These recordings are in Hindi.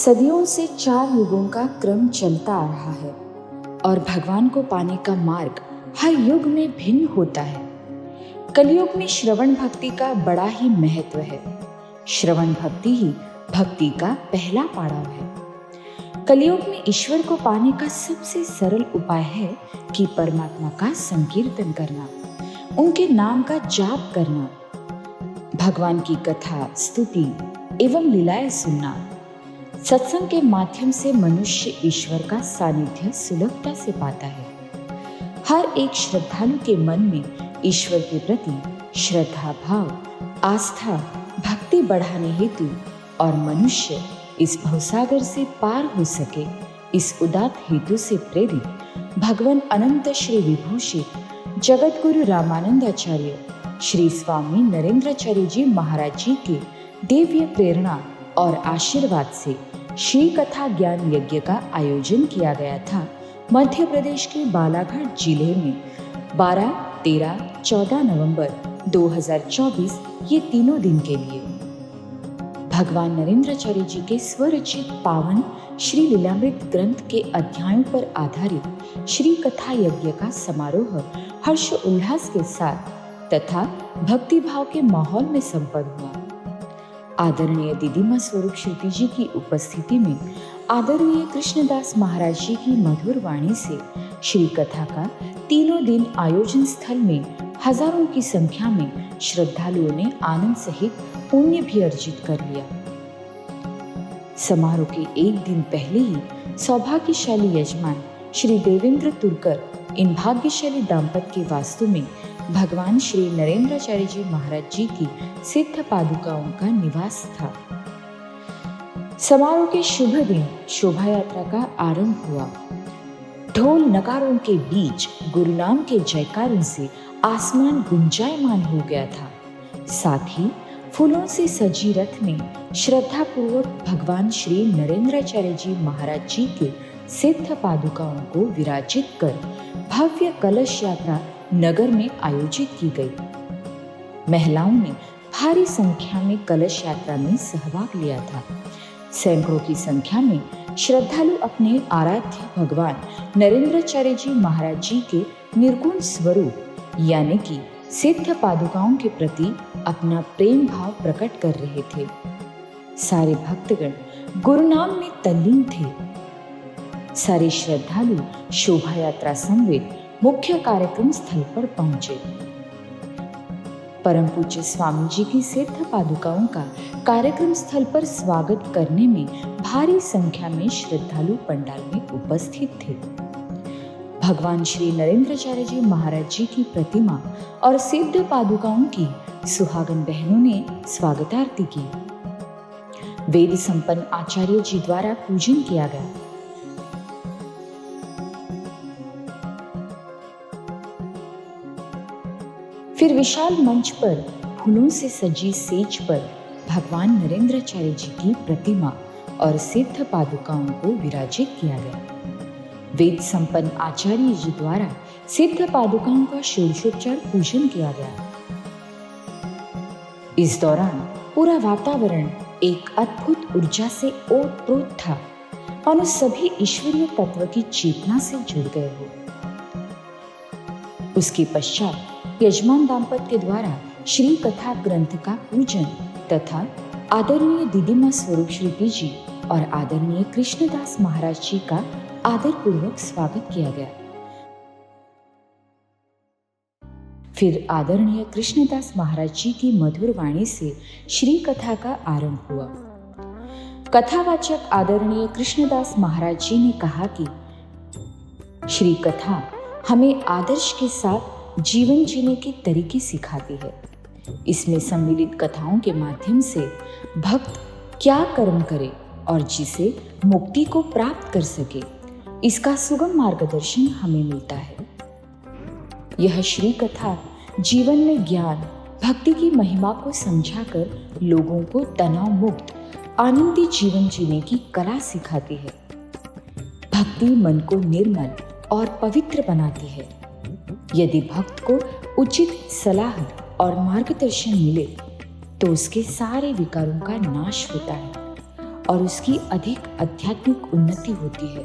सदियों से 4 युगों का क्रम चलता आ रहा है और भगवान को पाने का मार्ग हर युग में भिन्न होता है। कलयुग में श्रवण भक्ति का बड़ा ही महत्व है। श्रवण भक्ति ही भक्ति का पहला पड़ाव है। कलयुग में ईश्वर को पाने का सबसे सरल उपाय है कि परमात्मा का संकीर्तन करना, उनके नाम का जाप करना, भगवान की कथा, स्तुति एवं लीलाएं सुनना। सत्संग के माध्यम से मनुष्य ईश्वर का सानिध्य सुलभता से पाता है। हर एक श्रद्धालु के मन में ईश्वर के प्रति श्रद्धा भाव, आस्था, भक्ति बढ़ाने हेतु और मनुष्य इस भवसागर से पार हो सके, इस उदात्त हेतु से प्रेरित भगवान अनंत श्री विभूषित जगत गुरु रामानंदाचार्य श्री स्वामी नरेंद्राचार्य जी महाराज जी के दिव्य प्रेरणा और आशीर्वाद से श्री कथा ज्ञान यज्ञ का आयोजन किया गया था मध्य प्रदेश के बालाघाट जिले में 12, 13, 14 नवंबर 2024 ये तीनों दिन के लिए। भगवान नरेंद्राचार्य जी के स्वरचित पावन श्री लीलामृत ग्रंथ के अध्यायों पर आधारित श्री कथा यज्ञ का समारोह हर्ष उल्लास के साथ तथा भक्तिभाव के माहौल में संपन्न हुआ। आदरणीय दीदीमा स्वरूप श्रुति जी की उपस्थिति में आदरणीय कृष्णदास महाराज जी की मधुर वाणी से श्री कथा का तीनों दिन आयोजन स्थल में हजारों की संख्या में श्रद्धालुओं ने आनंद सहित पुण्य भी अर्जित कर लिया। समारोह के एक दिन पहले ही सौभाग्यशाली यजमान श्री देवेंद्र तुरकर इन भाग्यशाली दाम्पत्य के वास्तु में भगवान श्री नरेंद्राचार्य जी महाराज जी की सिद्ध पादुकाओं का निवास था। समारोह के शुभ दिन शोभा यात्रा का आरंभ हुआ। ढोल नगारों के बीच गुरुनाम के जयकारों से आसमान गुंजायमान हो गया था। साथ ही फूलों से सजी रथ में श्रद्धा पूर्वक भगवान श्री नरेंद्राचार्य जी महाराज जी के सिद्ध पादुकाओं को विराजित कर भव्य कलश यात्रा नगर में आयोजित की गई। महिलाओं ने भारी संख्या में कलश यात्रा में सहभाग लिया था। सैकड़ों की संख्या में श्रद्धालु अपने आराध्य भगवान नरेंद्राचार्य जी महाराज जी के निर्गुण स्वरूप यानी कि सिद्ध पादुकाओं के प्रति अपना प्रेम भाव प्रकट कर रहे थे। सारे भक्तगण गुरुनाम में तल्लीन थे। सारे श्रद्धालु शोभा यात्रा समेत मुख्य कार्यक्रम स्थल पर पहुंचे। परम पूज्य स्वामी जी की सिद्ध पादुकाओं का कार्यक्रम स्थल पर स्वागत करने में भारी संख्या में श्रद्धालु पंडाल में उपस्थित थे। भगवान श्री नरेंद्राचार्य जी महाराज जी की प्रतिमा और सिद्ध पादुकाओं की सुहागन बहनों ने स्वागतारती की। वेद संपन्न आचार्य जी द्वारा पूजन किया गया। फिर विशाल मंच पर फूलों से सजी सेज पर भगवान नरेंद्राचार्य जी की प्रतिमा और सिद्ध पादुकाओं को विराजित किया गया। वेद संपन्न आचार्य जी द्वारा सिद्ध पादुकाओं का षोडशोपचार पूजन किया गया। इस दौरान पूरा वातावरण एक अद्भुत ऊर्जा से ओतप्रोत था, मानो सभी ईश्वरीय तत्व की चेतना से जुड़ गए हो। उसके पश्चात यजमान दाम्पत्य के द्वारा श्री कथा ग्रंथ का पूजन तथा आदरणीय दीदीमा स्वरूप श्रुति जी और आदरणीय कृष्णदास महाराज जी का आदर पूर्वक स्वागत किया गया। फिर आदरणीय कृष्णदास महाराज जी की मधुर वाणी से श्री कथा का आरंभ हुआ। कथावाचक आदरणीय कृष्णदास महाराज जी ने कहा कि श्री कथा हमें आदर्श के साथ जीवन जीने के तरीके सिखाती है। इसमें सम्मिलित कथाओं के माध्यम से भक्त क्या कर्म करे और जिसे मुक्ति को प्राप्त कर सके, इसका सुगम मार्गदर्शन हमें मिलता है। यह श्री कथा जीवन में ज्ञान, भक्ति की महिमा को समझाकर लोगों को तनाव मुक्त आनंदी जीवन जीने की कला सिखाती है। भक्ति मन को निर्मल और पवित्र बनाती है। यदि भक्त को उचित सलाह और मार्गदर्शन मिले तो उसके सारे विकारों का नाश होता है और उसकी अधिक आध्यात्मिक उन्नति होती है।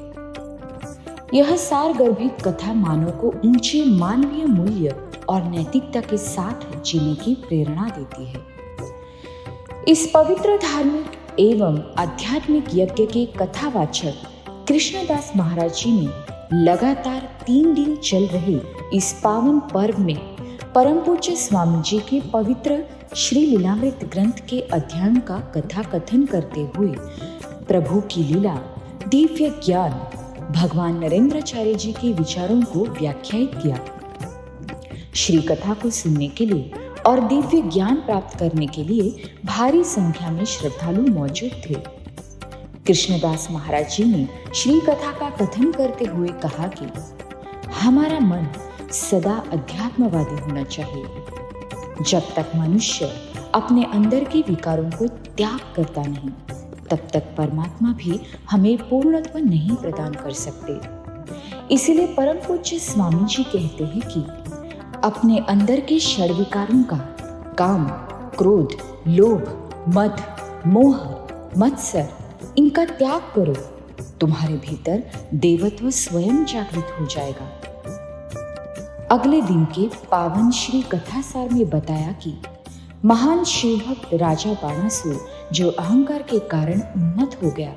यह सारगर्भित कथा मानव को ऊंचे मानवीय मूल्य और नैतिकता के साथ जीने की प्रेरणा देती है। इस पवित्र धार्मिक एवं आध्यात्मिक यज्ञ के कथावाचक कृष्णदास महाराज जी ने लगातार 3 दिन चल रहे इस पावन पर्व में परम पूज्य स्वामी जी के पवित्र श्री लीलामृत ग्रंथ के अध्ययन का कथा कथन करते हुए प्रभु की लीला, दिव्य ज्ञान, भगवान नरेंद्राचार्य जी के विचारों को व्याख्यायित किया। श्री कथा को सुनने के लिए और दिव्य ज्ञान प्राप्त करने के लिए भारी संख्या में श्रद्धालु मौजूद थे। कृष्णदास महाराज जी ने श्री कथा का कथन करते हुए कहा कि हमारा मन सदा अध्यात्मवादी होना चाहिए। जब तक मनुष्य अपने अंदर के विकारों को त्याग करता नहीं, तब तक परमात्मा भी हमें पूर्णत्व नहीं प्रदान कर सकते। इसीलिए परम पूज्य स्वामी जी कहते हैं कि अपने अंदर के षड विकारों का, काम, क्रोध, लोभ, मद, मोह, मत्सर, इनका त्याग करो। तुम्हारे भीतर देवत्व स्वयं जागृत हो जाएगा। अगले दिन के पावन श्री कथासार में बताया कि महान शिवभक्त राजा बाणासुर जो अहंकार के कारण उन्मत्त हो गया,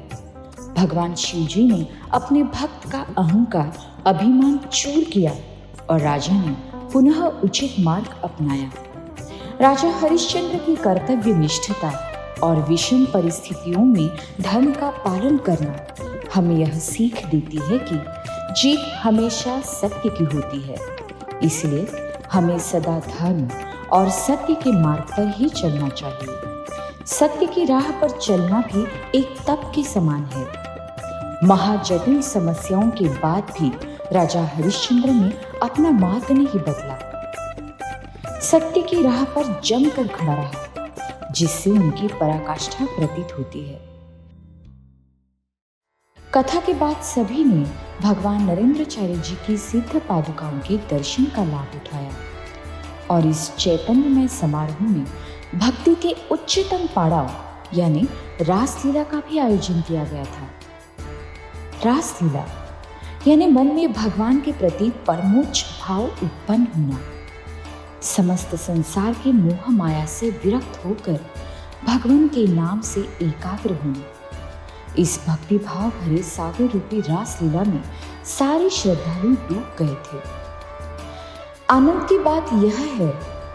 भगवान शिव जी ने अपने भक्त का अहंकार, अभिमान चूर किया और राजा ने पुनः उचित मार्ग अपनाया। राजा हरिश्चंद्र की कर्तव्य निष्ठता और विषम परिस्थितियों में धर्म का पालन करना हमें यह सीख देती है कि जीत हमेशा सत्य की होती है। इसलिए हमें सदा धर्म और सत्य के मार्ग पर ही चलना चाहिए। सत्य की राह पर चलना भी एक तप के समान है। महाजटिल समस्याओं के बाद भी राजा हरिश्चंद्र ने अपना मार्ग नहीं बदला, सत्य की राह पर जमकर खड़ा रहा, जिससे उनकी पराकाष्ठा प्रतीत होती है। कथा के बाद सभी ने भगवान नरेंद्राचार्य जी की सिद्ध पादुकाओं के दर्शन का लाभ उठाया और इस चैतन्यमय समारोह में भक्ति के उच्चतम पड़ाव यानी रासलीला का भी आयोजन किया गया था। रासलीला यानी मन में भगवान के प्रति परमोच्च भाव उत्पन्न होना, समस्त संसार के मोह माया से विरक्त होकर भगवान के नाम से एकाग्र होना। इस भक्ति भाव भरे सागर रूपी रासलीला में सारे श्रद्धालु डूब गए थे। आनंद की बात यह है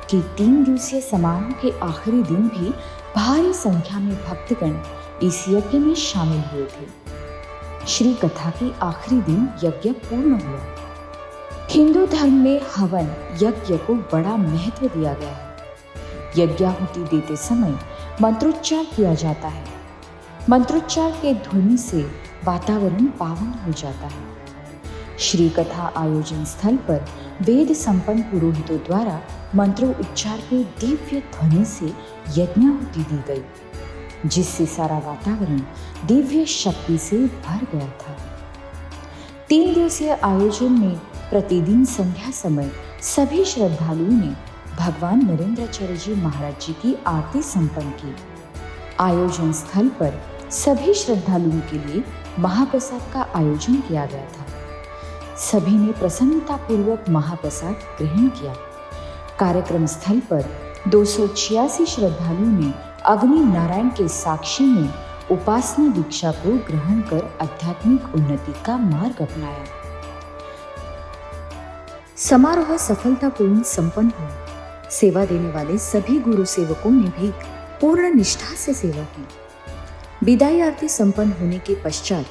कि 3 दिवसीय समारोह के आखिरी दिन भी भारी संख्या में भक्तगण इस यज्ञ में शामिल हुए थे। श्री कथा के आखिरी दिन यज्ञ पूर्ण हुआ। हिंदू धर्म में हवन यज्ञ को बड़ा महत्व दिया गया है। यज्ञाहुति देते समय मंत्रोच्चार किया जाता है। मंत्रोच्चार के ध्वनि से वातावरण पावन हो जाता है। श्री कथा आयोजन स्थल पर वेद संपन्न पुरोहितों द्वारा मंत्रों उच्चार के दिव्य ध्वनि से यज्ञाहुति दी गई, जिससे सारा वातावरण दिव्य शक्ति से भर गया था। 3 दिवसीय आयोजन में प्रतिदिन संध्या समय सभी श्रद्धालुओं ने भगवान नरेंद्राचार्य जी महाराज जी की आरती संपन्न की। आयोजन स्थल पर सभी श्रद्धालुओं के लिए महाप्रसाद का आयोजन किया गया था। सभी ने प्रसन्नतापूर्वक महाप्रसाद ग्रहण किया। कार्यक्रम स्थल पर 286 श्रद्धालुओं ने अग्नि नारायण के साक्षी में उपासना दीक्षा को ग्रहण कर आध्यात्मिक उन्नति का मार्ग अपनाया। समारोह सफलतापूर्ण संपन्न हुआ। सेवा देने वाले सभी गुरु सेवकों ने भी पूर्ण निष्ठा से सेवा की। विदाई आरती संपन्न होने के पश्चात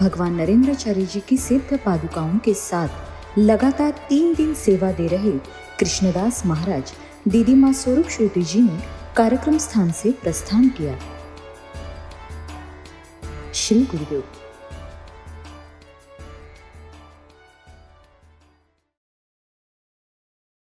भगवान नरेंद्राचार्य जी की सिद्ध पादुकाओं के साथ लगातार 3 दिन सेवा दे रहे कृष्णदास महाराज दीदी मां स्वरूप श्रुति जी ने कार्यक्रम स्थान से प्रस्थान किया। श्री गुरुदेव।